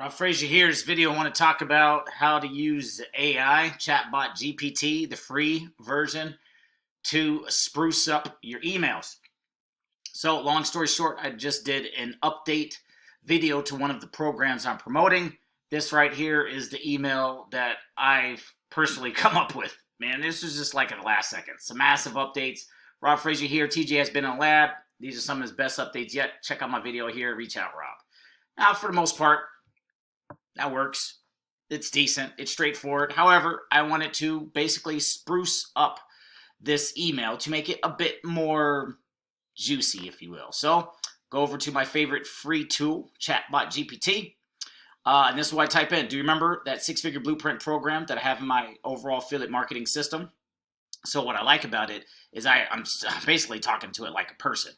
Rob Frazier here. This video I want to talk about how to use AI, Chatbot GPT, the free version, to spruce up your emails. So long story short, I just did an update video to one of the programs I'm promoting. This right here is the email that I've personally come up with. Man, this was just like in the last second. Some massive updates. Rob Frazier here. TJ has been in the lab. These are some of his best updates yet. Check out my video here. Reach out, Rob. Now, for the most part, that works. It's decent. It's straightforward. However, I wanted to basically spruce up this email to make it a bit more juicy, if you will. So go over to my favorite free tool, Chatbot GPT. And this is what I type in. Do you remember that six-figure blueprint program that I have in my overall affiliate marketing system? So what I like about it is I'm basically talking to it like a person.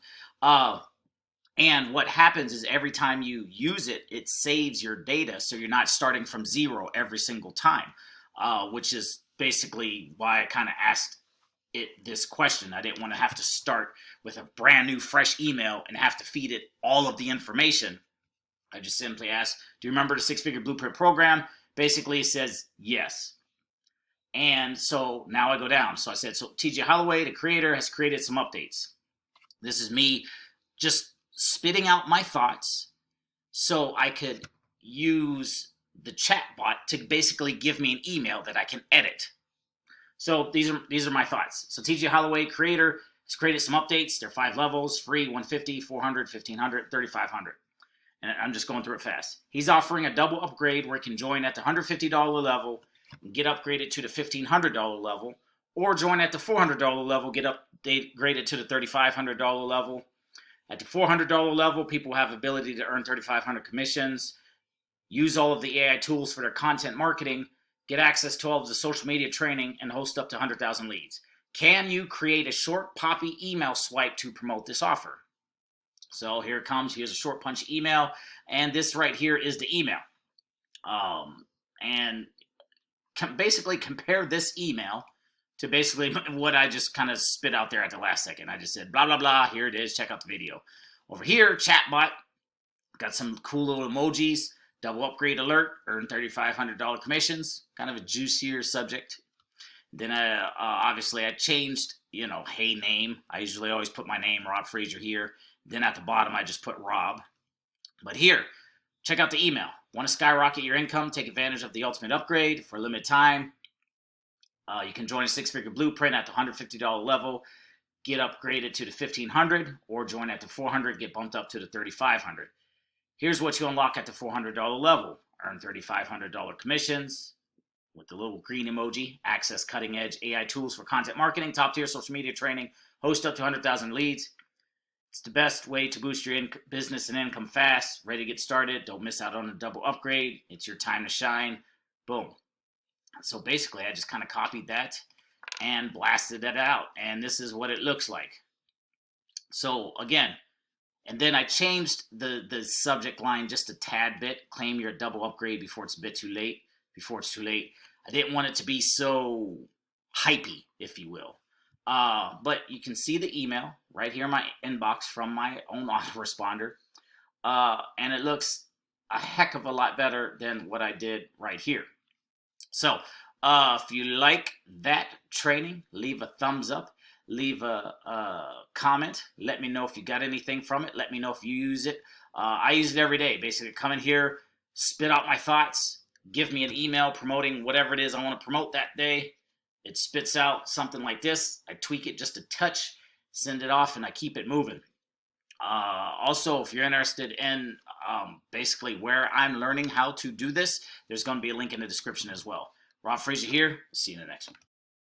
And what happens is every time you use it, it saves your data, so you're not starting from zero every single time, which is basically why I kind of asked it this question. I didn't want to have to start with a brand new, fresh email and have to feed it all of the information. I just simply asked, do you remember the six-figure blueprint program? Basically, it says yes. And so now I go down. So I said, so TJ Holloway, the creator, has created some updates. This is me just spitting out my thoughts so I could use the chatbot to basically give me an email that I can edit. So these are my thoughts. So TJ Holloway, creator, has created some updates. They're 5 levels, free, 150, 400, 1500, 3500. And I'm just going through it fast. He's offering a double upgrade where he can join at the $150 level and get upgraded to the $1500 level, or join at the $400 level, get upgraded to the $3500 level. At the $400 level, people have the ability to earn 3,500 commissions, use all of the AI tools for their content marketing, get access to all of the social media training, and host up to 100,000 leads. Can you create a short, poppy email swipe to promote this offer? So here it comes. Here's a short, punchy email, and this right here is the email. And basically compare this email to basically what I just kind of spit out there at the last second. I just said, blah, blah, blah, here it is, check out the video. Over here, chatbot, got some cool little emojis, double upgrade alert, earn $3,500 commissions, kind of a juicier subject. Then obviously I changed, hey name. I usually always put my name, Rob Frazier here. Then at the bottom, I just put Rob. But here, check out the email. Want to skyrocket your income? Take advantage of the ultimate upgrade for a limited time. You can join a six-figure blueprint at the $150 level, get upgraded to the $1,500, or join at the $400, get bumped up to the $3,500. Here's what you unlock at the $400 level. Earn $3,500 commissions with the little green emoji, access cutting-edge AI tools for content marketing, top-tier social media training, host up to 100,000 leads. It's the best way to boost your business and income fast. Ready to get started? Don't miss out on a double upgrade. It's your time to shine. Boom. So basically, I just kind of copied that and blasted it out. And this is what it looks like. So again, and then I changed the subject line just a tad bit. Claim your double upgrade before it's too late. I didn't want it to be so hypey, if you will. But you can see the email right here in my inbox from my own autoresponder. And it looks a heck of a lot better than what I did right here. So if you like that training, leave a thumbs up, leave a comment. Let me know if you got anything from it. Let me know if you use it. I use it every day. Basically, come in here, spit out my thoughts, give me an email promoting whatever it is I want to promote that day. It spits out something like this. I tweak it just a touch, send it off, and I keep it moving. Also, if you're interested in basically where I'm learning how to do this, there's going to be a link in the description as well. Rob Frazier here. See you in the next one.